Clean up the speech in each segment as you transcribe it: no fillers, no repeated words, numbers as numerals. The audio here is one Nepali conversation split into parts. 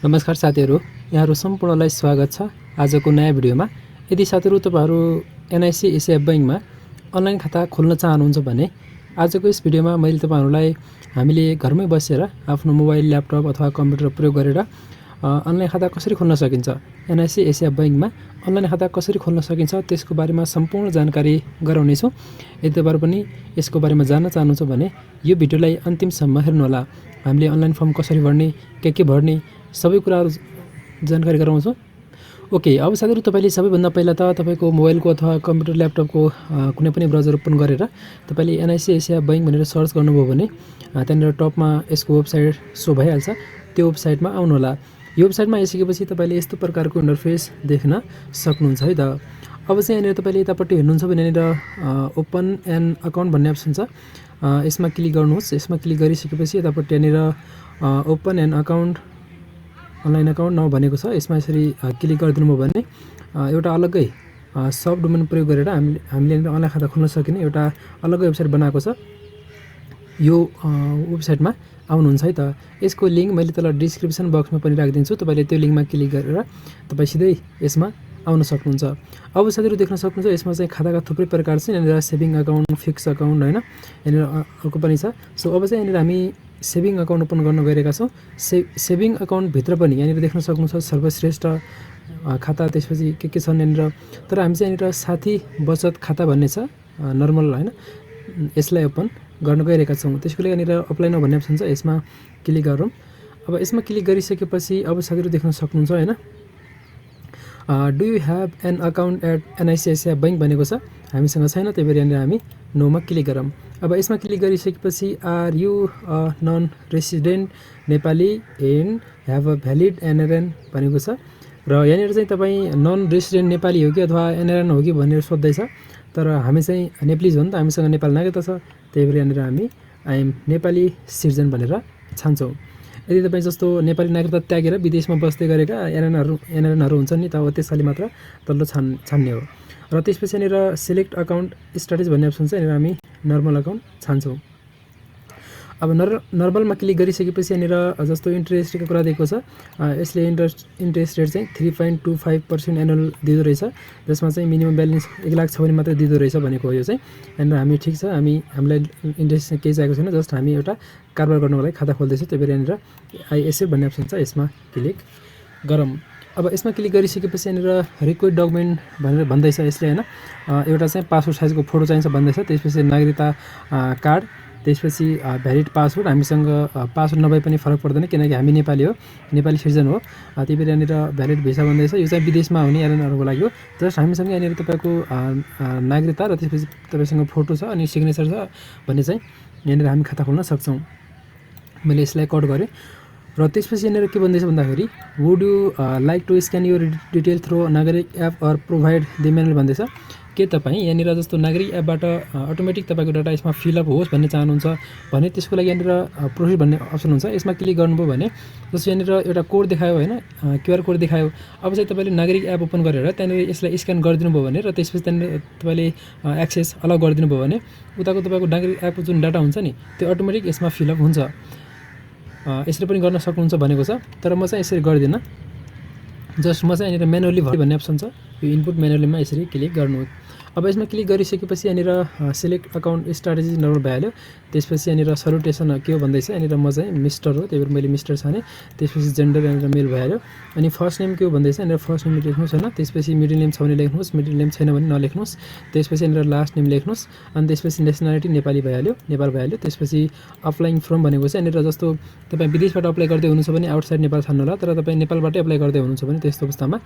नमस्कार साथीहरु, यहाँहरु सम्पूर्णलाई स्वागत छ आजको नयाँ भिडियोमा। यदि साथीहरु तपाईहरु एनआईसी एसएएफ बैंकमा अनलाइन खाता खोल्न चाहनुहुन्छ भने आजको यस भिडियोमा मैले तपाईहरुलाई हामीले घरमै बसेर आफ्नो मोबाइल, ल्यापटप अथवा कम्प्युटर प्रयोग गरेर अनलाइन खाता कसरी खोल्न सकिन्छ, एनआईसी एसएएफ बैंकमा अनलाइन खाता कसरी खोल्न सकिन्छ त्यसको बारेमा सम्पूर्ण जानकारी गराउने छु। यदि तपाईहरु पनि यसको बारेमा जान्न चाहनुहुन्छ भने यो भिडियोलाई अन्तिमसम्म हेर्नुहोला। हामीले अनलाइन फर्म कसरी भर्ने, के भर्ने सबै कुराहरु जानकारी गराउँछु। ओके, अब साथीहरु तपाईले सबैभन्दा पहिला त तपाईको मोबाइलको अथवा कम्प्युटर ल्यापटपको कुनै पनि ब्राउजर ओपन गरेर तपाईले एनआईसी एसएएफ बैंक भनेर सर्च गर्नुभयो भने त्यहाँनिर टपमा यसको वेबसाइट सो भइहाल्छ। त्यो वेबसाइटमा आउनु होला। यो वेबसाइटमा आइसकेपछि तपाईले यस्तो प्रकारको इन्टरफेस देख्न सक्नुहुन्छ है त। अब चाहिँ यहाँनिर तपाईले यतापट्टि हेर्नुहुन्छ भने यहाँनिर ओपन एन अकाउन्ट भन्ने अप्सन छ। यसमा क्लिक गर्नुहोस्। यसमा क्लिक गरिसकेपछि यतापट्टि यहाँनिर open an account online account now भनेको छ। यसमा यसरी क्लिक गरिदिनु भयो भने एउटा अलग्गै सब डोमेन प्रयोग गरेर हामीले अनलाइन खाता खोल्न सकिने एउटा अलग्गै वेबसाइट बनाएको छ। यो वेबसाइटमा आउनुहुन्छ है त। यसको लिंक मैले तल डिस्क्रिप्सन बक्समा पनि राखिदिन्छु। तपाईले त्यो लिंकमा क्लिक गरेर तपाई सिधै यसमा आउन सक्नुहुन्छ। अब साथीहरु देख्न सक्नुहुन्छ यसमा चाहिँ खाताका थुप्रै प्रकार छन्। यहाँनिर सेभिङ अकाउन्ट, फिक्स अकाउन्ट हैन, यहाँनिर अर्को पनि छ। सो अब चाहिँ यहाँनिर हामी सेभिङ अकाउन्ट ओपन गर्न गएका छौं। सेभिङ अकाउन्ट भित्र पनि यहाँनिर देख्न सक्नुहुन्छ सर्वश्रेष्ठ खाता, त्यसपछि के छन् यहाँनिर। तर हामी चाहिँ यहाँनिर साथी बचत खाता भन्ने छ नर्मल हैन, यसलाई ओपन गर्न गइरहेका छौं। त्यसको लागि यहाँनिर अप्लाई नाउ भन्ने अप्सन छ। यसमा क्लिक गरौँ। अब यसमा क्लिक गरिसकेपछि अब साथीहरु देख्न सक्नुहुन्छ हैन, do you have an account at NIC SAF Bank भनेको छ। हामीसँग छैन, त्यही भएर यहाँनिर हामी नोमा क्लिक गरौँ। अब यसमा क्लिक गरिसकेपछि are you a non resident Nepali and have a valid NRN भनेको छ। र यहाँनिर चाहिँ तपाई नन रेसिडेन्ट नेपाली हो कि अथवा एनआरएन हो कि भनेर सोध्दै छ। तर हामी चाहिँ नेपालीज हो नि त, हामीसँग नेपाल नागरिकता छ। त्यही भएर यहाँनिर हामी आई एम नेपाली सिटिजन भनेर छान्छौँ। यदि तपाई जस्तो नेपाली नागरिकता त्यागेर विदेशमा बस्दै गरेका एनआरएनहरु हुन्छन् नि त, अब त्यसैले मात्र तल्लो छान्ने हो। र त्यसपछि यहाँनिर सिलेक्ट अकाउन्ट स्ट्याटस भन्ने अप्सन छ। यहाँनिर हामी नर्मल अकाउन्ट छान्छौँ। अब नर्मलमा क्लिक गरिसकेपछि यहाँनिर जस्तो इन्ट्रेस्ट रेटको कुरा दिएको छ। यसले इन्ट्रेस्ट रेट चाहिँ 3.25% एनुअल दिँदो रहेछ, जसमा चाहिँ मिनिमम ब्यालेन्स 1 लाख छ भने मात्रै दिँदो रहेछ भनेको हो। यो चाहिँ यहाँनिर हामी ठिक छ, हामीलाई इन्ट्रेस्ट केही चाहिएको छैन, जस्ट हामी एउटा कारोबार गर्नको लागि खाता खोल्दैछौँ। त्यही भएर यहाँनिर आइएसएफ भन्ने अप्सन छ, यसमा क्लिक गरौँ। अब यसमा क्लिक गरिसकेपछि यहाँनिर रिक्वायर्ड डकुमेन्ट भनेर भन्दैछ यसले हैन। एउटा चाहिँ पासपोर्ट साइजको फोटो चाहिन्छ भन्दैछ। त्यसपछि नागरिकता कार्ड, त्यसपछि भ्यालिड पासपोर्ट। हामीसँग पासपोर्ट नभए पनि फरक पर्दैन किनकि हामी नेपाली हो, नेपाली सिटिजन हो। त्यही भएर यहाँनिर भ्यालिड भिसा भन्दैछ। यो चाहिँ विदेशमा हुने एनआरएनहरुको लागि हो। जस्ट हामीसँग यहाँनिर तपाईको नागरिकता र त्यसपछि तपाईसँग फोटो छ अनि सिग्नेचर छ भने चाहिँ यहाँनिर हामी खाता खोल्न सक्छौं। मैले यसलाई कट गरे। र त्यसपछि यहाँनिर के भन्दैछ भन्दाखेरि would you like to scan your detail through Nagarik app or provide the manual भन्दैछ। के तपाई यहाँनिर जस्तो नागरिक एपबाट अटोमेटिक तपाईको डाटा यसमा फिलअप होस् भन्ने चाहनुहुन्छ भने त्यसको लागि यहाँनिर प्रोसिड भन्ने अप्सन हुन्छ। यसमा क्लिक गर्नुभयो भने जस्तो यहाँनिर एउटा कोड देखायो हैन, क्यूआर कोड देखायो। अब चाहिँ तपाईले नागरिक एप ओपन गरेर त्यहाँनिर यसलाई स्क्यान गरिदिनु भयो भने र त्यसपछि त्यहाँनिर तपाईले एक्सेस अलाउ गरिदिनु भयो भने उताको तपाईको नागरिक एपको जुन डाटा हुन्छ नि त्यो अटोमेटिक यसमा फिलअप हुन्छ। यसरी पनि गर्न सक्नुहुन्छ भनेको छ, तर म चाहिँ यसरी गर्दिन। जस्ट म चाहिँ यहाँनिर म्यानुअली भन्ने अप्सन छ, यो इनपुट म्यानुअलीमा यसरी क्लिक गर्नु। अब यसमा क्लिक गरिसकेपछि यहाँनिर सिलेक्ट अकाउन्ट स्ट्राटेजी नर्मल भइहाल्यो। त्यसपछि यहाँनिर सल्युटेसन के हो भन्दैछ। यहाँनिर म चाहिँ मिस्टर हो, त्यही भएर मैले मिस्टर छाने। त्यसपछि जेन्डर यहाँनिर मेल भइहाल्यो। अनि फर्स्ट नेम के हो भन्दैछ। यहाँनिर फर्स्ट नेम लेख्नुहोस् हैन। त्यसपछि मिडल नेम छ भने लेख्नुहोस्, मिडल नेम छैन भने नलेख्नुहोस्। त्यसपछि यहाँनिर लास्ट नेम लेख्नुहोस्। अनि त्यसपछि नेसनालिटी नेपाली भइहाल्यो, नेपाल भइहाल्यो। त्यसपछि अप्लाइङ फ्रम भनेको चाहिँ यहाँनिर जस्तो तपाई विदेशबाट अप्लाई गर्दै हुनुहुन्छ भने आउटसाइड नेपाल छान्नु होला। तर तपाई नेपालबाटै अप्लाई गर्दै हुनुहुन्छ भने त्यस्तो अवस्थामा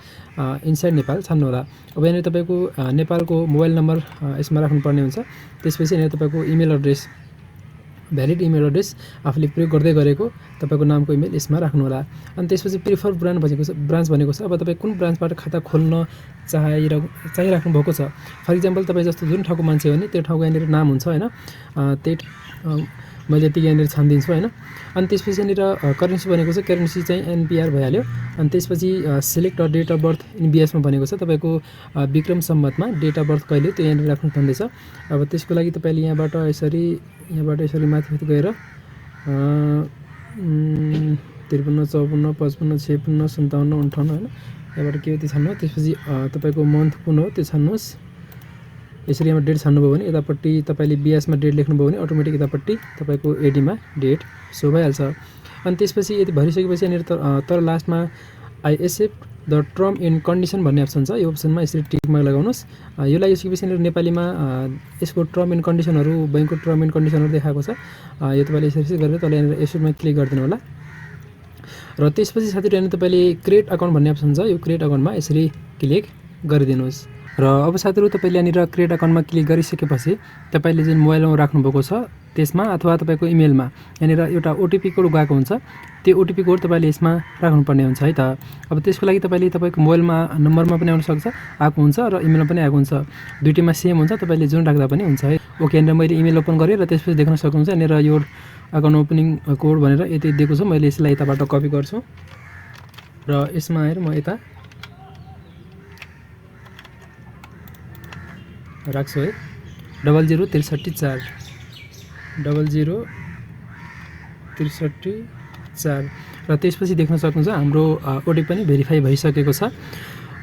इनसाइड नेपाल छान्नु होला। अब यहाँनिर तपाईको नेपालको मोबाइल नम्बर यसमा राख्नुपर्ने हुन्छ। त्यसपछि यहाँनिर तपाईको email address, valid email address आफूले प्रयोग गर्दै गरेको तपाईको नामको इमेल यसमा राख्नु होला। अनि त्यसपछि प्रिफर ब्रान्च भनेको छ। अब तपाई कुन ब्रान्चबाट खाता खोल्न चाहिराख्नु भएको छ। फर इक्जाम्पल तपाई जस्तो जुन ठाउँको मान्छे हो नि त्यो ठाउँको यहाँनिर नाम हुन्छ हैन, त्यही मैले यति यहाँनिर छान्दिन्छु हैन। अनि त्यसपछि यहाँनिर करेन्सी भनेको छ, करेन्सी चाहिँ एनपीआर भइहाल्यो। अनि त्यसपछि select a date of birth in बीएसमा भनेको छ तपाईको विक्रम सम्मतमा डेट अफ बर्थ कहिले त्यो यहाँनिर राख्नु भन्दैछ। अब त्यसको लागि तपाईले यहाँबाट यसरी माथि गएर 53, 54, 55, 56, 57, 58 हैन। यहाँबाट के हो त्यो छान्नु। त्यसपछि तपाईको मन्थ कुन हो त्यो छान्नुहोस्। यसरी यहाँ डेट छान्नुभयो भने यतापट्टि तपाईले बिएसमा डेट लेख्नुभयो भने अटोमेटिक यतापट्टि तपाईको एडीमा डेट सो भइहाल्छ। अनि त्यसपछि यति भरिसकेपछि यहाँनिर तर लास्टमा I accept the term and condition भन्ने अप्सन छ। यो अप्सनमा यसरी टिक मार्क लगाउनुहोस्। यो लगाइसकेपछि यहाँनिर नेपालीमा यसको टर्म एन्ड कन्डिसनहरू बैंकको टर्म एन्ड कन्डिसनहरू देखाएको छ। यो तपाईँले यसरी गरेर तल यहाँनिर एक्सेप्टमा क्लिक गरिदिनु होला। र त्यसपछि साथीहरु यहाँनिर तपाईँले क्रिएट अकाउन्ट भन्ने अप्सन छ। यो क्रिएट अकाउन्टमा यसरी क्लिक गरिदिनुहोस्। र अब साथीहरु तपाईले यहाँनिर क्रिएट अकाउन्टमा क्लिक गरिसकेपछि तपाईले जुन मोबाइलमा राख्नुभएको छ त्यसमा अथवा तपाईको इमेलमा यहाँनिर एउटा ओटीपी कोड गएको हुन्छ। त्यो ओटीपी कोड तपाईले यसमा राख्नुपर्ने हुन्छ है त। अब त्यसको लागि तपाईले तपाईको मोबाइलमा नम्बरमा पनि आउन सक्छ, आएको हुन्छ र इमेलमा पनि आएको हुन्छ। दुईटैमा सेम हुन्छ, तपाईले जुन राख्दा पनि हुन्छ है। ओके, यहाँनिर मैले इमेल ओपन गरेँ र त्यसपछि देख्न सक्नुहुन्छ यहाँनिर यो अकाउन्ट ओपनिङ कोड भनेर यति दिएको छ। मैले यसलाई यताबाट कपी गर्छु र यसमा आएर म यता राख्छु है। 00334 00334 र त्यसपछि देख्न सक्नुहुन्छ हाम्रो ओटीपी पनि भेरिफाई भइसकेको छ।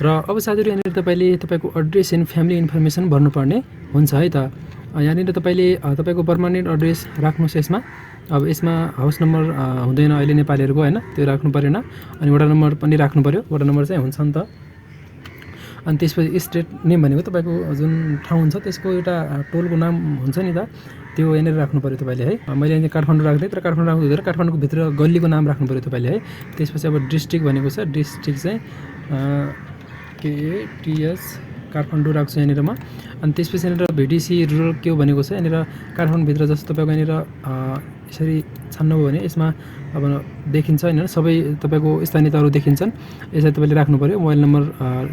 र अब साथीहरु यहाँनिर तपाईले तपाईको एड्रेस एन्ड फ्यामिली इन्फर्मेसन भर्नुपर्ने हुन्छ है त। यहाँनिर तपाईले तपाईको पर्मानेन्ट एड्रेस राख्नुहोस् यसमा। अब यसमा हाउस नम्बर हुँदैन अहिले नेपालीहरुको हैन, त्यो राख्नु परेन। अनि वडा नम्बर पनि राख्नु पर्यो, वडा नम्बर चाहिँ हुन्छ नि त। अनि त्यसपछि स्टेट नेम भनेको तपाईको जुन ठाउँ हुन्छ त्यसको एउटा टोलको नाम हुन्छ नि त, त्यो यहाँनिर राख्नु पर्यो तपाईले है। मैले यहाँ काठमाडौँ राख्दै, तर काठमाडौँ राख्नु हुँदैन, काठमाडौँको भित्र गल्लीको नाम राख्नु पर्यो तपाईले है। त्यसपछि अब डिस्ट्रिक्ट भनेको छ, डिस्ट्रिक्ट चाहिँ KATS काठमाडौँ राख्छु यहाँनिर म। अनि त्यसपछि यहाँनिर VDC रुरल के हो भनेको छ। यहाँनिर काठमाडौँ भित्र जस्तो तपाईको यहाँनिर यसरी छान्नुभयो भने यसमा अब देखिन्छ हैन, सबै तपाईको स्थानीय तहहरू देखिन्छन्। यसरी तपाईले राख्नु पर्यो। मोबाइल नम्बर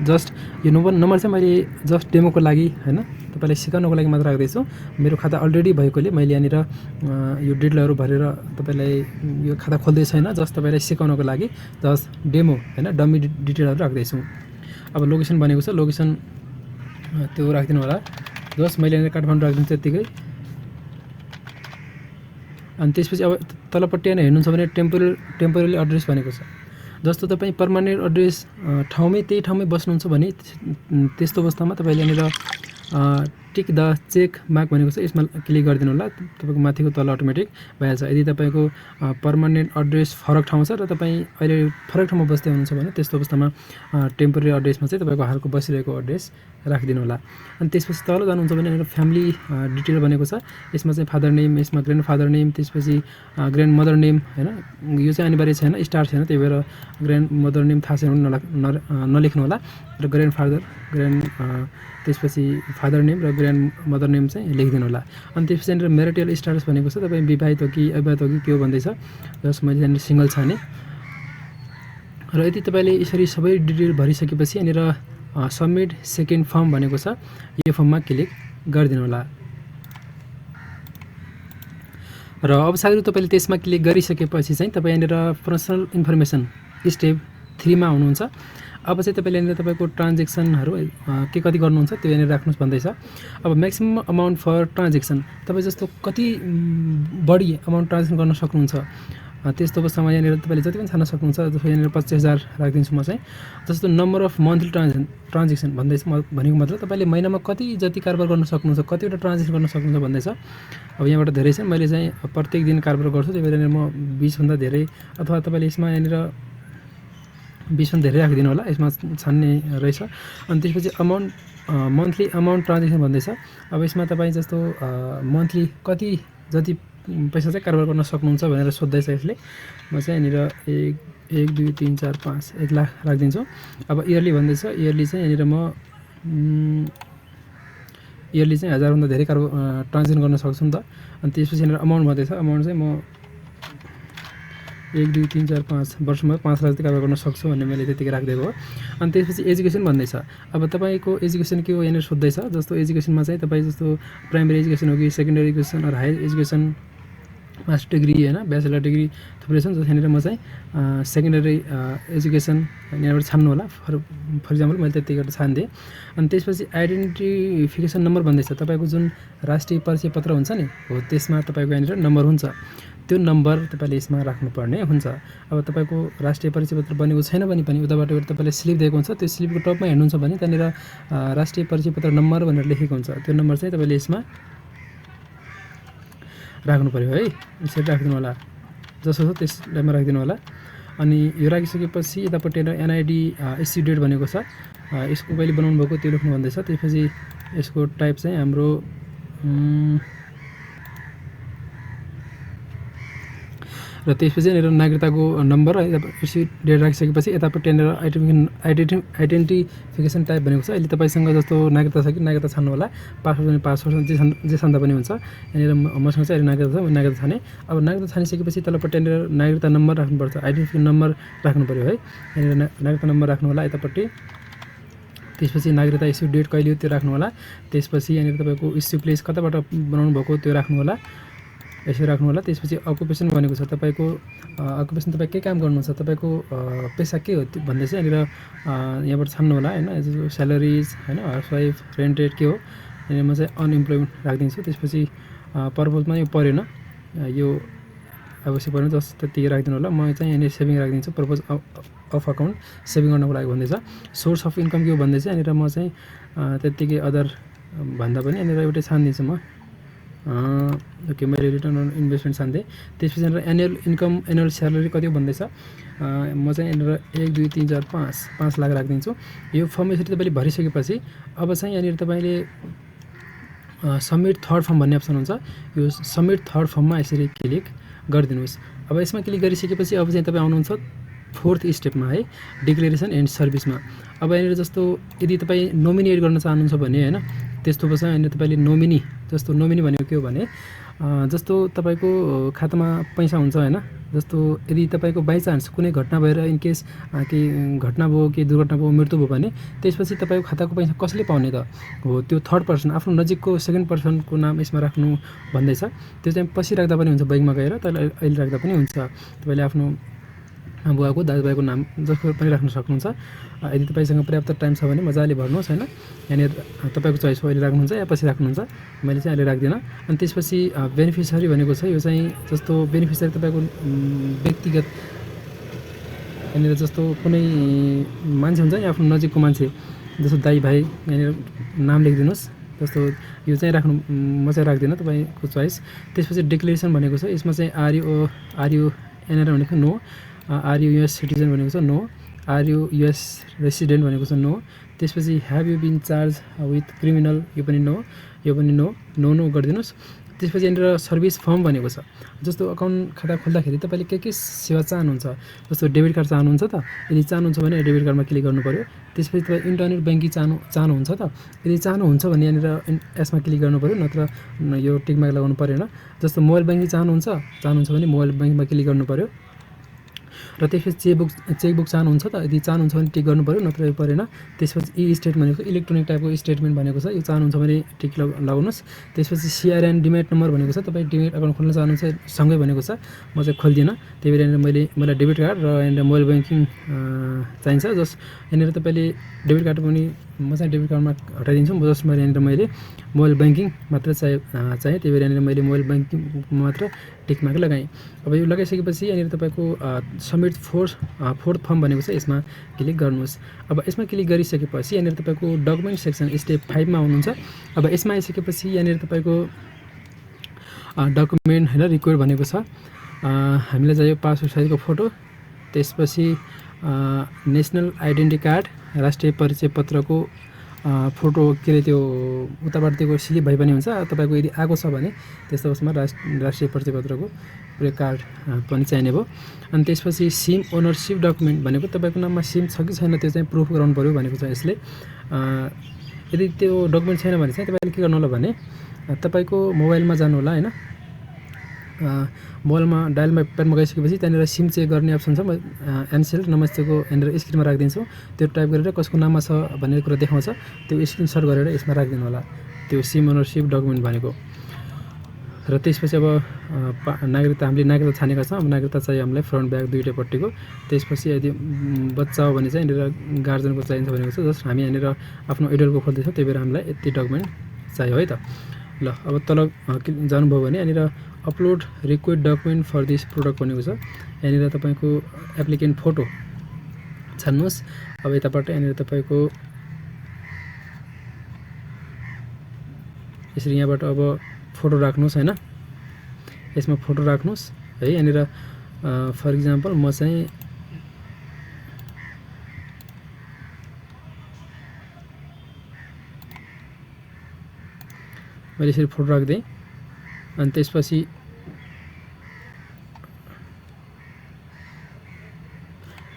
जस्ट यो नम्बर चाहिँ मैले जस्ट डेमोको लागि हैन, तपाईलाई सिकाउनको लागि मात्र राख्दैछु। मेरो खाता अलरेडी भएकोले मैले यहाँनिर यो डिटेलहरू भरेर तपाईलाई यो खाता खोल्दै छैन, जस्ट तपाईलाई सिकाउनको लागि जस्ट डेमो हैन, डमी डिटेलहरू राख्दैछु। अब लोकेसन भनेको छ, लोकेसन त्यो राखिदिनु होला। जस्ट मैले यहाँनिर काठमाडौँ राखिदिन्छु त्यतिकै। अनि त्यसपछि अब तलपट्टि यहाँ हेर्नुहुन्छ भने टेम्पोररी एड्रेस भनेको छ। जस्तो तपाईँ पर्मानेन्ट एड्रेस ठाउँमै त्यही ठाउँमै बस्नुहुन्छ भने त्यस्तो अवस्थामा तपाईले यहाँनिर टिक द चेक मार्क भनेको छ, यसमा क्लिक गरिदिनु होला। तपाईको माथिको तल अटोमेटिक भइहाल्छ। यदि तपाईको पर्मानेन्ट एड्रेस फरक ठाउँ छ र तपाईँ अहिले फरक ठाउँमा बस्दै हुनुहुन्छ भने त्यस्तो अवस्थामा टेम्पोररी एड्रेसमा चाहिँ तपाईको हालको बसिरहेको एड्रेस राखिदिनु होला। अनि त्यसपछि तल जानुहुन्छ भने यहाँनिर फ्यामिली डिटेल भनेको छ। यसमा चाहिँ फादर नेम, यसमा ग्रान्ड फादर नेम, त्यसपछि ग्रान्ड मदर नेम हैन, यो चाहिँ अनिवार्य छैन, स्टार छैन, त्यही भएर ग्रान्ड मदर नेम थाहा छैन नलेख्नु होला। र ग्रान्ड फादर त्यसपछि फादर नेम र ग्रान्ड मदर नेम चाहिँ लेखिदिनु होला। अनि त्यसपछि यहाँनिर म्यारिटल स्ट्याटस भनेको छ, तपाईँ विवाहित हो कि अविवाहित हो कि के हो भन्दैछ। जस्ट मैले यहाँनिर सिङ्गल छाने। र यदि तपाईँले यसरी सबै डिटेल भरिसकेपछि यहाँनिर सबमिट सेकेन्ड फर्म भनेको छ, यो फर्ममा क्लिक गरिदिनु होला। र अब साथीहरु तपाईले त्यसमा क्लिक गरिसकेपछि चाहिँ तपाईँ यहाँनिर पर्सनल इन्फर्मेसन स्टेप 3 मा हुनुहुन्छ। अब चाहिँ तपाईले यहाँनिर तपाईको ट्रान्जेक्सनहरू के कति गर्नुहुन्छ त्यो यहाँनिर राख्नुस् भन्दैछ। अब म्याक्सिमम अमाउन्ट फर ट्रान्जेक्सन, तपाईँ जस्तो कति बढी अमाउन्ट ट्रान्जेक्सन गर्न सक्नुहुन्छ त्यस्तो अवस्थामा यहाँनिर तपाईले जति पनि छान्न सक्नुहुन्छ। जस्तो यहाँनिर 25,000 राखिदिन्छु म चाहिँ। जस्तो नम्बर अफ मन्थली ट्रान्जेक्सन भन्दैछ, भनेको मतलब तपाईले महिनामा कति जति कारोबार गर्न सक्नुहुन्छ, कतिवटा ट्रान्जेक्सन गर्न सक्नुहुन्छ भन्दैछ। अब यहाँबाट धेरै छ, मैले चाहिँ प्रत्येक दिन कारोबार गर्छु, त्यही भएर म 20 भन्दा धेरै अथवा तपाईले यसमा यहाँनिर 20 भन्दा धेरै राखिदिनु होला, यसमा छान्ने रहेछ। अनि त्यसपछि अमाउन्ट मन्थली अमाउन्ट ट्रान्जेक्सन भन्दैछ। अब यसमा तपाईँ जस्तो मन्थली कति जति पैसा चाहिँ कारोबार गर्न सक्नुहुन्छ भनेर सोध्दैछ यसले। म चाहिँ यहाँनिर 1 2 3 4 5 1 लाख राखिदिन्छु। अब इयरली भन्दैछ, इयरली चाहिँ यहाँनिर म इयरली चाहिँ 1000 भन्दा धेरै ट्रान्जेक्सन गर्न सक्छु नि त। अनि त्यसपछि यहाँनिर अमाउन्ट भन्दैछ, अमाउन्ट चाहिँ म 1 2 3 4 5 वर्षमा 5 लाख जति कारोबार गर्न सक्छु भन्ने मैले त्यतिकै राखिदिएको हो। अनि त्यसपछि एजुकेसन भन्दैछ। अब तपाईँको एजुकेसन के हो यहाँनिर सोध्दैछ। जस्तो एजुकेसनमा चाहिँ तपाईँ जस्तो प्राइमेरी एजुकेसन हो कि secondary education or higher education, master degree हैन, ब्याचलर डिग्री थुप्रै छन्। जस्तो यहाँनिर म चाहिँ सेकेन्डरी एजुकेसन यहाँबाट छान्नु होला। फर इक्जाम्पल मैले त्यति गरेर छान्दिएँ। अनि त्यसपछि आइडेन्टिफिकेसन नम्बर भन्दैछ। तपाईँको जुन राष्ट्रिय परिचय पत्र हुन्छ नि हो त्यसमा तपाईँको यहाँनिर नम्बर हुन्छ, त्यो नम्बर तपाईँले यसमा राख्नुपर्ने हुन्छ। अब तपाईँको राष्ट्रिय परिचय पत्र बनेको छैन भने पनि उताबाट एउटा तपाईँले स्लिप दिएको हुन्छ, त्यो स्लिपको टपमा हेर्नुहुन्छ भने त्यहाँनिर राष्ट्रिय परिचय पत्र नम्बर भनेर लेखेको हुन्छ। त्यो नम्बर चाहिँ तपाईँले यसमा राख्नु पऱ्यो है। यसरी राखिदिनु होला, जसो छ त्यस टाइममा राखिदिनु होला। अनि यो राखिसकेपछि यतापट्टि एनआइडी इस्यु डेट भनेको छ, यसको कहिले बनाउनु भएको त्यो लेख्नु भन्दैछ। त्यसपछि यसको टाइप चाहिँ हाम्रो र त्यसपछि यहाँनिर नागरिकताको नम्बर इस्यु डेट राखिसकेपछि यतापट्टि यहाँनिर आइडेन्टिफिकेसन टाइप भनेको छ। अहिले तपाईँसँग जस्तो नागरिकता छ कि नागरिकता छान्नु होला, पासपोर्ट भने पासपोर्ट जे छान्दा पनि हुन्छ। यहाँनिर मसँग चाहिँ अहिले नागरिकता छ, नागरिकता छाने। अब नागरिकता छानिसकेपछि तलपट्टि यहाँनिर नागरिकता नम्बर राख्नुपर्छ, आइडेन्टिफिकेसन नम्बर राख्नु पऱ्यो है। यहाँनिर नागरिकता नम्बर राख्नु होला यतापट्टि। त्यसपछि नागरिकता इस्यु डेट कहिले हो त्यो राख्नु होला। त्यसपछि यहाँनिर तपाईँको इस्यु प्लेस कताबाट बनाउनु भएको त्यो राख्नु होला, यसरी राख्नु होला। त्यसपछि अकुपेसन भनेको छ तपाईँको अकुपेसन, तपाईँ के काम गर्नुहुन्छ, तपाईँको पेसा के हो भन्दै चाहिँ यहाँनिर यहाँबाट छान्नु होला होइन। स्यालेरिज होइन, हाउसवाइफ, रेन्टेड के हो, यहाँनिर म चाहिँ अनइम्प्लोइमेन्ट राखिदिन्छु। त्यसपछि पर्पजमा यो परेन, यो आवश्यक परेन, जस त्यति राखिदिनु होला। म चाहिँ यहाँनिर सेभिङ राखिदिन्छु, पर्पज अफ अकाउन्ट सेभिङ गर्नको लागि भन्दैछ। सोर्स अफ इन्कम के हो भन्दै चाहिँ यहाँनिर म चाहिँ त्यत्तिकै अदर भन्दा पनि यहाँनिर एउटै छानिदिन्छु म। ओके, मैले रिटर्न अन इन्भेस्टमेन्ट छान्थेँ। त्यसपछि यहाँनिर एनुअल इन्कम, एनुअल स्यालेरी कति हो भन्दैछ। म चाहिँ यहाँनिर 1 2 3 4 5 लाख राखिदिन्छु। यो फर्म यसरी तपाईँले भरिसकेपछि अब चाहिँ यहाँनिर तपाईँले सबमिट थर्ड फर्म भन्ने अप्सन हुन्छ, यो सबमिट थर्ड फर्ममा यसरी क्लिक गरिदिनुहोस्। अब यसमा क्लिक गरिसकेपछि अब चाहिँ तपाईँ आउनुहुन्छ फोर्थ स्टेपमा है, डिक्लेरेसन एन्ड सर्भिसमा। अब यहाँनिर जस्तो यदि तपाईँ नोमिनी एड गर्न चाहनुहुन्छ भने होइन, त्यस्तो बस यहाँनिर तपाईँले नोमिनी, जस्तो नोमिनी भनेको के हो भने जस्तो तपाईँको खातामा पैसा हुन्छ होइन, जस्तो यदि तपाईँको बाइचान्स कुनै घटना भएर इनकेस केही घटना भयो, केही दुर्घटना भयो, मृत्यु भयो भने त्यसपछि तपाईँको खाताको पैसा कसले पाउने त हो, त्यो थर्ड पर्सन, आफ्नो नजिकको सेकेन्ड पर्सनको नाम यसमा राख्नु भन्दैछ। त्यो चाहिँ पछि राख्दा पनि हुन्छ बैङ्कमा गएर, तर अहिले राख्दा पनि हुन्छ। तपाईँले आफ्नो बुवाको, दाजुभाइको नाम जसको पनि राख्न सक्नुहुन्छ। यदि तपाईँसँग पर्याप्त टाइम छ भने मजाले भर्नुहोस् होइन। यहाँनिर तपाईँको चोइस हो, अहिले राख्नुहुन्छ या पछि राख्नुहुन्छ। मैले चाहिँ अहिले राख्दिनँ। अनि त्यसपछि बेनिफिसियरी भनेको छ, यो चाहिँ जस्तो बेनिफिसियरी तपाईँको व्यक्तिगत, यहाँनिर जस्तो कुनै मान्छे हुन्छ नि आफ्नो नजिकको मान्छे, जस्तो दाइ भाइ, यहाँनिर नाम लेखिदिनुहोस्। जस्तो यो चाहिँ राख्नु, म चाहिँ राख्दिनँ, तपाईँको चोइस। त्यसपछि डिक्लेरेसन भनेको छ, यसमा चाहिँ आरयु एनआर भनेको नो, आरयु युएस सिटिजन भनेको छ नो, आरयु युएस रेसिडेन्ट भनेको छ नो। त्यसपछि have you been charge with criminal, यो पनि नो, यो पनि नो, नो नो गरिदिनुहोस्। त्यसपछि यहाँनिर सर्भिस फर्म भनेको छ, जस्तो अकाउन्ट खाता खोल्दाखेरि तपाईँले के सेवा चाहनुहुन्छ, जस्तो डेबिट कार्ड चाहनुहुन्छ त, यदि चाहनुहुन्छ भने डेबिट कार्डमा क्लिक गर्नु पऱ्यो। त्यसपछि तपाईँ इन्टरनेट ब्याङ्किङ चाहनुहुन्छ त, यदि चाहनुहुन्छ भने यहाँनिर यसमा क्लिक गर्नु पऱ्यो, नत्र यो टिकमार्क लगाउनु परेन। जस्तो मोबाइल ब्याङ्किङ चाहनुहुन्छ भने मोबाइल ब्याङ्किङमा क्लिक गर्नु पऱ्यो। र त्यसपछि चेकबुक चाहनुहुन्छ त, यदि चाहनुहुन्छ भने टिक गर्नु पऱ्यो, नत्र यो परेन। त्यसपछि ई स्टेटमेन्ट भनेको इलेक्ट्रोनिक टाइपको स्टेटमेन्ट भनेको छ, यो चाहनुहुन्छ भने टिक लगाउनुहोस्। त्यसपछि सिआरएन डिमेट नम्बर भनेको छ, तपाईँ डिमेट अकाउन्ट खोल्न चाहनुहुन्छ सँगै भनेको छ, म चाहिँ खोल्दिनँ। त्यही भएर यहाँनिर मलाई डेबिट कार्ड र यहाँनिर मोबाइल ब्याङ्किङ चाहिन्छ। जस यहाँनिर तपाईँले डेबिट कार्ड पनि म चाहिँ डेबिट कार्डमा हटाइदिन्छु, जसमा यहाँनिर मैले मोबाइल ब्याङ्किङ मात्र चाहिएँ। त्यही भएर यहाँनिर मैले मोबाइल ब्याङ्किङ मात्र टिकमार्क लगाएँ। अब यो लगाइसकेपछि यहाँनिर तपाईँको सबमिट फोर्थ फर्म भनेको छ, यसमा क्लिक गर्नुहोस्। अब यसमा क्लिक गरिसकेपछि यहाँनिर तपाईँको डकुमेन्ट सेक्सन स्टेप 5 मा आउनुहुन्छ। अब यसमा आइसकेपछि यहाँनिर तपाईँको डकुमेन्ट होइन रिक्वायर भनेको छ, हामीलाई चाहियो पासपोर्ट साइजको फोटो, त्यसपछि नेसनल आइडेन्टिटी कार्ड, राष्ट्रिय परिचय पत्रको फोटो, के अरे त्यो उताबाट दिएको स्लिप भए पनि हुन्छ, तपाईँको यदि आएको छ भने त्यस्तो अवस्थामा राष्ट्रिय परिचय पत्रको पुरै कार्ड पनि चाहिने भयो। अनि त्यसपछि सिम ओनरसिप डकुमेन्ट भनेको तपाईँको नाममा सिम छ कि छैन त्यो चाहिँ प्रुफ गराउनु पऱ्यो भनेको छ यसले। यदि त्यो डकुमेन्ट छैन भने चाहिँ तपाईँले के गर्नु होला भने तपाईँको मोबाइलमा जानु होला होइन, मोबाइलमा डायलमा प्याडमा गइसकेपछि त्यहाँनिर सिम चेक गर्ने अप्सन छ, म एनसेल नमस्तेको यहाँनिर स्क्रिनमा राखिदिन्छु। त्यो टाइप गरेर कसको नाममा छ भन्ने कुरा देखाउँछ, त्यो स्क्रिनसट गरेर यसमा राखिदिनु होला, त्यो सिम ओनरसिप डकुमेन्ट भनेको। र त्यसपछि अब नागरिकता, हामीले नागरिकता छानेका छौँ, अब नागरिकता चाहियो हामीलाई फ्रन्ट ब्याक दुईटैपट्टिको। त्यसपछि यदि बच्चा हो भने चाहिँ यहाँनिर गार्जेनको चाहिन्छ भनेको छ, जस्ट हामी यहाँनिर आफ्नो एडल्टको खोल्दैछौँ, त्यही भएर हामीलाई यति डकुमेन्ट चाहियो है त। ल अब तल जानुभयो भने यहाँनिर upload request document for this product भनेको छ। यहाँनिर तपाईँको एप्लिकेन्ट फोटो छान्नुहोस्। अब यताबाट यहाँनिर तपाईँको यसरी यहाँबाट अब फोटो राख्नुहोस् हैन, यसमा फोटो राख्नुहोस् है। यहाँनिर फर इक्जाम्पल म चाहिँ मैले यसरी फोटो राख्दिएँ अनि त्यसपछि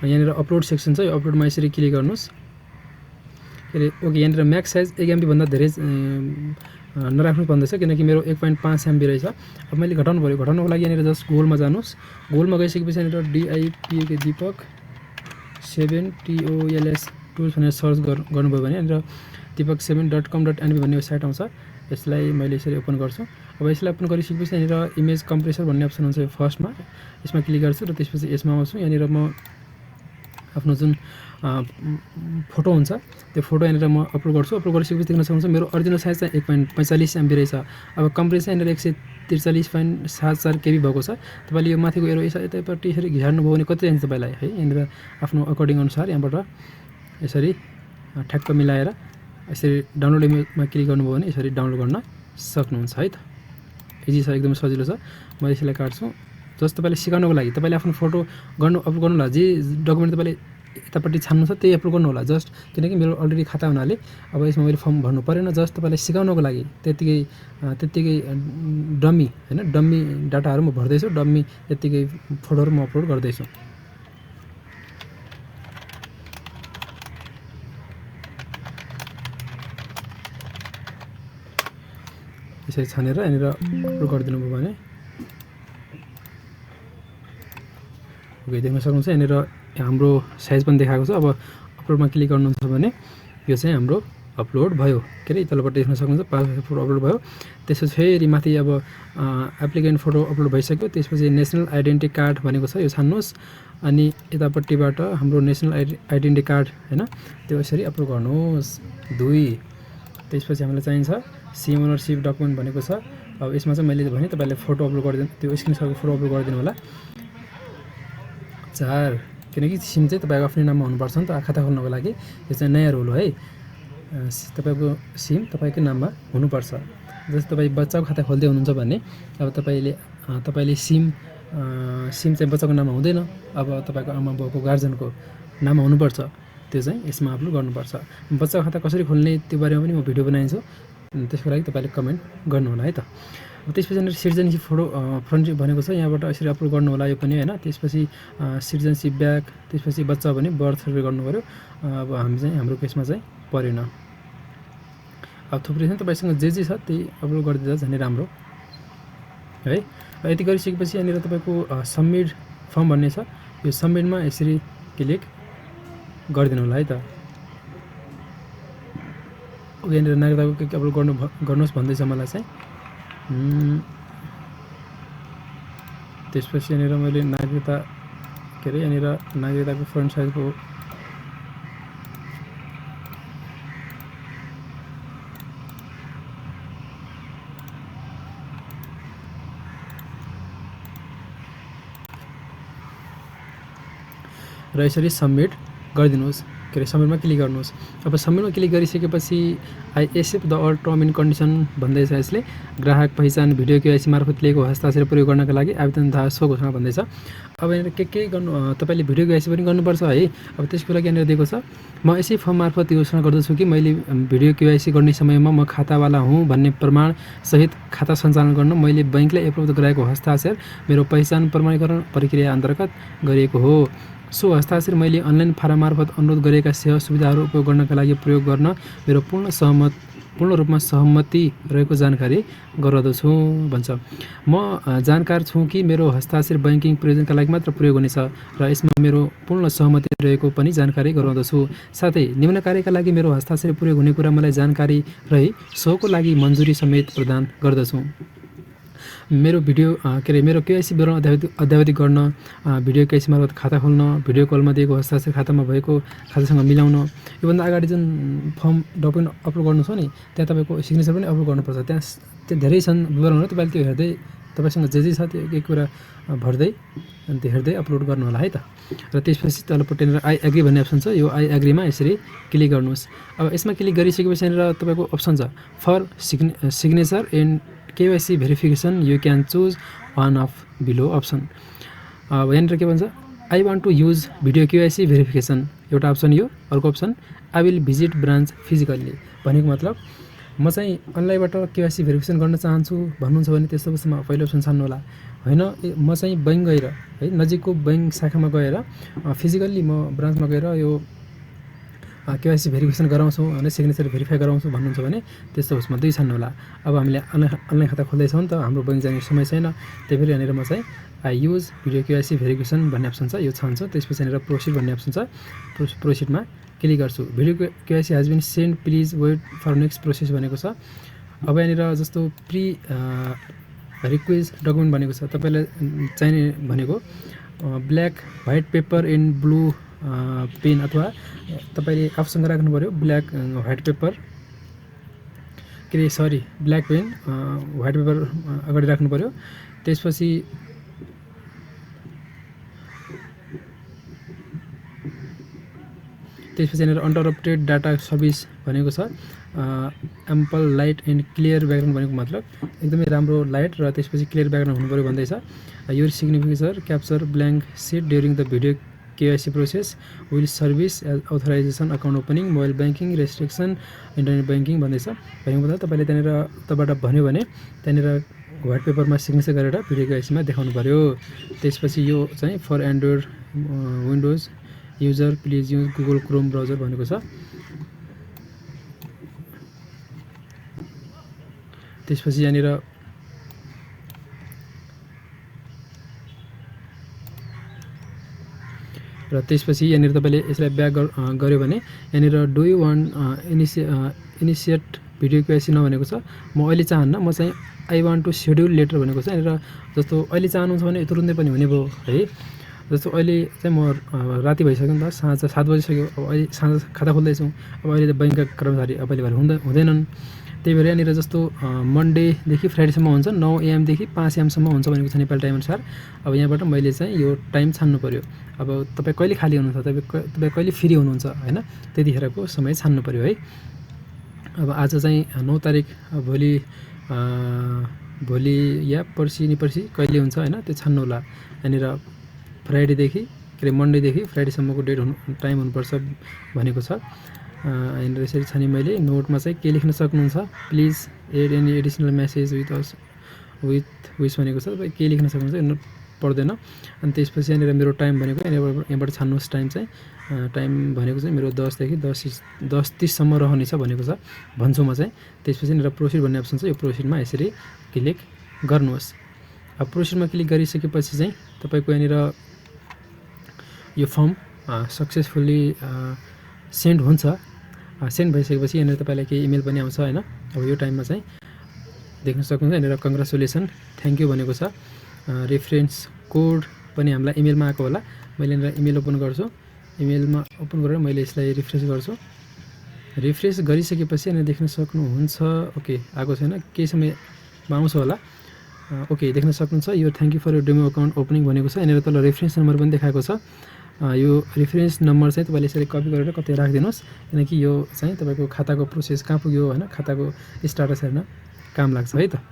यहाँनिर अपलोड सेक्सन छ, यो अपलोडमा यसरी क्लिक गर्नुहोस्। के अरे ओके, यहाँनिर म्याक्स साइज 1 MB भन्दा धेरै नराख्नु भन्दैछ किनकि मेरो 1.5 MB रहेछ। अब मैले घटाउनु पऱ्यो, घटाउनुको लागि यहाँनिर जस्ट गोलमा जानुहोस्। गोलमा गइसकेपछि यहाँनिर DIPK दीपक 7TOLS टुल्स भनेर सर्च गर्नुभयो भने यहाँनिर deepak7.com.nb भन्ने वेबसाइट आउँछ। यसलाई मैले यसरी ओपन गर्छु। अब यसलाई ओपन गरिसकेपछि यहाँनिर इमेज कम्प्रेसर भन्ने अप्सन हुन्छ फर्स्टमा, यसमा क्लिक गर्छु र त्यसपछि यसमा आउँछु। यहाँनिर म आफ्नो जुन फोटो हुन्छ त्यो फोटो यहाँनिर म अपलोड गर्छु। अपलोड गरिसकेपछि देख्न सक्नुहुन्छ मेरो ओरिजिनल साइज चाहिँ 1.45 MB रहेछ। अब कम्प्रेसर यहाँनिर 143.74 KB भएको छ। तपाईँले यो माथिको एरो यतापट्टि यसरी घिसार्नुभयो भने कति चाहिन्छ तपाईँलाई है, यहाँनिर आफ्नो अकर्डिङ अनुसार यहाँबाट यसरी ठ्याक्क मिलाएर यसरी डाउनलोड इमेजमा क्लिक गर्नुभयो भने यसरी डाउनलोड गर्न सक्नुहुन्छ है त। इजी छ, एकदमै सजिलो छ। म यसलाई काट्छु। जस्ट तपाईँले सिकाउनको लागि तपाईँले आफ्नो फोटो अपलोड गर्नु होला, जे डकुमेन्ट तपाईँले यतापट्टि छान्नु छ त्यही अपलोड गर्नु होला। जस्ट किनकि मेरो अलरेडी खाता हुनाले अब यसमा मैले फर्म भर्नु परेन। जस्ट तपाईँलाई सिकाउनको लागि त्यत्तिकै डम्मी हैन, डम्मी डाटाहरू म भर्दैछु, डम्मी त्यत्तिकै फोटोहरू म अपलोड गर्दैछु। यसरी छानेर यहाँनिर अपलोड गरिदिनु भयो भने ओके, देख्न सक्नुहुन्छ यहाँनिर हाम्रो साइज पनि देखाएको छ। अब अपलोडमा क्लिक गर्नुहुन्छ भने यो चाहिँ हाम्रो अपलोड भयो। के अरे तलबाट देख्न सक्नुहुन्छ पासपोर्ट फोटो अपलोड भयो। त्यसपछि फेरि माथि अब एप्लिकेन्ट फोटो अपलोड भइसक्यो। त्यसपछि नेसनल आइडेन्टिटी कार्ड भनेको छ, यो छान्नुहोस्। अनि यतापट्टिबाट हाम्रो नेसनल आइडेन्टिटी कार्ड हैन त्यो यसरी अपलोड गर्नुहोस् 2। त्यसपछि हामीलाई चाहिन्छ सिम ओनरसिप डकुमेन्ट भनेको छ। अब यसमा चाहिँ मैले भने तपाईँले फोटो अपलोड गरिदिनु, त्यो स्क्रिनसटको फोटो अपलोड गरिदिनु होला 4, किनकि सिम चाहिँ तपाईँको आफ्नै नाममा हुनुपर्छ नि त खाता खोल्नको लागि। यो चाहिँ नयाँ रुल हो है, तपाईँको सिम तपाईँकै नाममा हुनुपर्छ। जस्तै तपाईँ बच्चाको खाता खोल्दै हुनुहुन्छ भने अब तपाईँले सिम चाहिँ बच्चाको नाममा हुँदैन, अब तपाईँको आमा बाउको गार्जियनको नाममा हुनुपर्छ। त्यो चाहिँ यसमा अपलोड गर्नुपर्छ। बच्चाको खाता कसरी खोल्ने त्यो बारेमा पनि म भिडियो बनाइन्छु, त्यसको लागि तपाईँले कमेन्ट गर्नु होला है त। त्यसपछि यहाँनिर सिटिजनसिप फोटो फ्रन्ट भनेको छ, यहाँबाट यसरी अपलोड गर्नु होला यो पनि हैन। त्यसपछि सिटिजनसिप ब्याक, त्यसपछि बच्चा भने बर्थ सर्टिफिकेट गर्नु पऱ्यो। अब हाम्रो केसमा चाहिँ परेन। अब थुप्रै छ, तपाईँसँग जे छ त्यही अपलोड गरिदिँदा झन् राम्रो है। यति गरिसकेपछि यहाँनिर तपाईँको सबमिट फर्म भन्ने छ, यो सबमिटमा यसरी क्लिक गरिदिनु होला है त। यहाँनिर नागरिकताको के अपलोड गर्नुहोस् भन्दैछ मलाई चाहिँ। त्यसपछि यहाँनिर मैले नागरिकता के अरे यहाँनिर नागरिकताको फ्रन्ट साइजको र यसरी सबमिट गरिदिनुहोस्। के अरे सबमिटमा क्लिक गर्नुहोस्। अब सबमिटमा क्लिक गरिसकेपछि I accept the all term and condition भन्दैछ। यसले ग्राहक पहिचान भिडियो केवाइसी मार्फत लिएको हस्ताक्षर प्रयोग गर्नका लागि आवेदन तथा सो घोषणा भन्दैछ। अब यहाँनिर के गर्नु, तपाईँले भिडियो केवाइसी पनि गर्नुपर्छ है। अब त्यसको लागि यहाँनिर दिएको छ, म यसै फर्म मार्फत घोषणा गर्दछु कि मैले भिडियो केवाइसी गर्ने समयमा म खातावाला हुँ भन्ने प्रमाणसहित खाता सञ्चालन गर्न मैले बैङ्कलाई उपलब्ध गराएको हस्ताक्षर मेरो पहिचान प्रमाणीकरण प्रक्रिया अन्तर्गत गरिएको हो। सो हस्ताक्षर मैले अनलाइन फारम मार्फत अनुरोध गरेका सेवा सुविधाहरू उपयोग गर्नका लागि प्रयोग गर्न मेरो पूर्ण रूपमा सहमति रहेको जानकारी गराउँदछु भन्छ। म जानकार छु कि मेरो हस्ताक्षर बैंकिङ प्रयोजनका लागि मात्र प्रयोग हुनेछ र यसमा मेरो पूर्ण सहमति रहेको पनि जानकारी गराउँदछु। साथै निम्न कार्यका लागि मेरो हस्ताक्षर प्रयोग हुने कुरा मलाई जानकारी रही सोको लागि मन्जुरी समेत प्रदान गर्दछु। मेरो मेरो केवाइसी विवरण अद्यावधिक गर्न, भिडियो केवाइसी मार्फत खाता खोल्न, भिडियो कलमा दिएको हस्ताक्षर खातामा भएको खातासँग मिलाउन, योभन्दा अगाडि जुन फर्म डकुमेन्ट अपलोड गर्नु छ नि त्यहाँ तपाईँको सिग्नेचर पनि अपलोड गर्नुपर्छ। त्यहाँ धेरै छन् विवरणहरू, तपाईँले त्यो हेर्दै तपाईसँग जे छ त्यो एक कुरा भर्दै अनि त्यो हेर्दै अपलोड गर्नु होला है त। र त्यसपछि तलपट्टि आई एग्री भन्ने अप्सन छ, यो आई एग्रीमा यसरी क्लिक गर्नुहोस्। अब यसमा क्लिक गरिसकेपछि यहाँनिर तपाईँको अप्सन छ for signature and KYC verification you can choose one of below option. अब यहाँनिर के भन्छ, I want to use video KYC verification एउटा अप्सन यो, अर्को option I will visit branch physically भनेको मतलब म चाहिँ अनलाइनबाट केवाइसी भेरिफिकेसन गर्न चाहन्छु भन्नुहुन्छ भने त्यस्तो अवस्थामा पहिलो अप्सन छान्नु होला। होइन म चाहिँ बैङ्क गएर है नजिकको बैङ्क शाखामा गएर फिजिकल्ली म ब्रान्चमा गएर यो केवाइसी भेरिफिकेसन गराउँछौँ होइन सिग्नेचर भेरिफाई गराउँछु भन्नुहुन्छ भने त्यस्तो उसमा 2 छान्नु होला। अब हामीले अनलाइन खाता खोल्दैछौँ नि त, हाम्रो बैङ्क जाने समय छैन, त्यही भएर यहाँनिर म चाहिँ I use video KYC verification भन्ने अप्सन छ, यो छान्छु। त्यसपछि यहाँनिर प्रोसिड भन्ने अप्सन छ, प्रोसिडमा क्लिक गर्छु। Video KYC has been sent please wait for next process भनेको छ। अब यहाँनिर जस्तो प्री रिक्वेस्ट डकुमेन्ट भनेको छ, तपाईँलाई चाहिने भनेको black white paper and blue pen अथवा तपाईँले आफूसँग राख्नु पऱ्यो ब्ल्याक व्हाइट पेपर के अरे sorry black pen white paper अगाडि राख्नु पऱ्यो। त्यसपछि यहाँनिर अनटरप्टेड डाटा सर्भिस भनेको छ, ample light and clear background भनेको मतलब एकदमै राम्रो लाइट र त्यसपछि क्लियर ब्याकग्राउन्ड हुनु पऱ्यो भन्दैछ। यो signification capture blank sheet during the video KYC process will service as authorization account opening mobile banking restriction internet banking भन्दैछ। भनेको मतलब तपाईँले त्यहाँनिर तपाईँबाट भन्यो भने त्यहाँनिर व्हाइट पेपरमा सिग्नेचर गरेर भिडियो केवाइसीमा देखाउनु पऱ्यो। त्यसपछि यो चाहिँ for Android Windows user please use Google Chrome browser भनेको छ। त्यसपछि यहाँनिर र त्यसपछि यहाँनिर तपाईँले यसलाई ब्याक गर्यो भने यहाँनिर do you want initiate video KYC नभनेको छ, म अहिले चाहन्न, म चाहिँ I want to schedule later भनेको छ। यहाँनिर जस्तो अहिले चाहनुहुन्छ भने तुरुन्तै पनि हुने भयो है। जस्तो अहिले चाहिँ म राति भइसक्यो नि त, साँझ 7 बजिसक्यो, अब अहिले साँझ खाता खोल्दैछौँ, अब अहिले त बैङ्कका कर्मचारी अभाइलेबल हुँदैनन्, त्यही भएर यहाँनिर जस्तो मन्डेदेखि फ्राइडेसम्म हुन्छ, 9 AM देखि 5 AM सम्म हुन्छ भनेको छ नेपाली टाइम अनुसार। अब यहाँबाट मैले चाहिँ यो टाइम छान्नु पऱ्यो। अब तपाईँ कहिले खाली हुनुहुन्छ, तपाईँ कहिले फ्री हुनुहुन्छ होइन, त्यतिखेरको समय छान्नु पऱ्यो है। अब आज चाहिँ 9 तारिक, भोलि या पर्सि कहिले हुन्छ होइन त्यो छान्नु होला। यहाँनिर फ्राइडेदेखि के अरे मन्डेदेखि फ्राइडेसम्मको डेट टाइम हुनुपर्छ भनेको छ। यहाँनिर यसरी छाने मैले नोटमा चाहिँ के लेख्न सक्नुहुन्छ, please add any additional message with wish भनेको छ, तपाईँ के लेख्न सक्नुहुन्छ पर्दैन। अनि त्यसपछि यहाँनिर मेरो टाइम भनेको यहाँबाट छान्नुहोस् टाइम चाहिँ, टाइम भनेको चाहिँ मेरो 10देखि 10:30सम्म रहनेछ भनेको छ भन्छु म चाहिँ। त्यसपछि यहाँनिर प्रोसिड भन्ने अप्सन छ, यो प्रोसिडमा यसरी क्लिक गर्नुहोस्। अब प्रोसिडमा क्लिक गरिसकेपछि चाहिँ तपाईँको यहाँनिर यो फर्म सक्सेसफुल्ली सेन्ड हुन्छ। सेन्ड भइसकेपछि यहाँनिर तपाईँलाई केही इमेल पनि आउँछ होइन। अब यो टाइममा चाहिँ देख्न सक्नुहुन्छ यहाँनिर कङ्ग्रेचुलेसन थ्याङ्क यू भनेको छ। रेफरेन्स कोड पनि हामीलाई इमेलमा आएको होला। मैले यहाँनिर इमेल ओपन गर्छु, इमेलमा ओपन गरेर मैले यसलाई रिफ्रेस गर्छु। रिफ्रेस गरिसकेपछि यहाँनिर देख्न सक्नुहुन्छ, ओके आएको छैन, केही समयमा आउँछ होला। ओके देख्न सक्नुहुन्छ यो thank you for your demo account opening भनेको छ। यहाँनिर तल रेफरेन्स नम्बर पनि देखाएको छ। यो रेफरेन्स नम्बर चाहिँ तपाईँले यसरी कपी गरेर कतै राखिदिनुहोस्, किनकि यो चाहिँ तपाईँको खाताको प्रोसेस कहाँ पुग्यो होइन, खाताको स्टाटस हेर्न काम लाग्छ है त।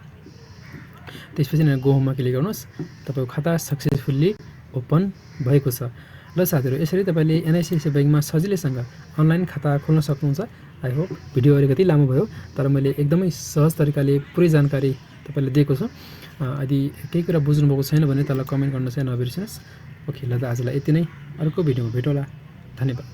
त्यसपछि यहाँनिर गो होममा क्लिक गर्नुहोस्, तपाईँको खाता सक्सेसफुल्ली ओपन भएको छ। ल साथीहरू, यसरी तपाईँले एनआइसिआइसिआई ब्याङ्कमा सजिलैसँग अनलाइन खाता खोल्न सक्नुहुन्छ। आई होप भिडियो अलिकति लामो भयो, तर मैले एकदमै सहज तरिकाले पुरै जानकारी तपाईँले दिएको छु। यदि केही कुरा बुझ्नुभएको छैन भने तल कमेन्ट गर्न चाहिँ नबिर्सिनुहोस्। ओके ल त आजलाई यति नै, अर्को भिडियोमा भेटौँला, धन्यवाद।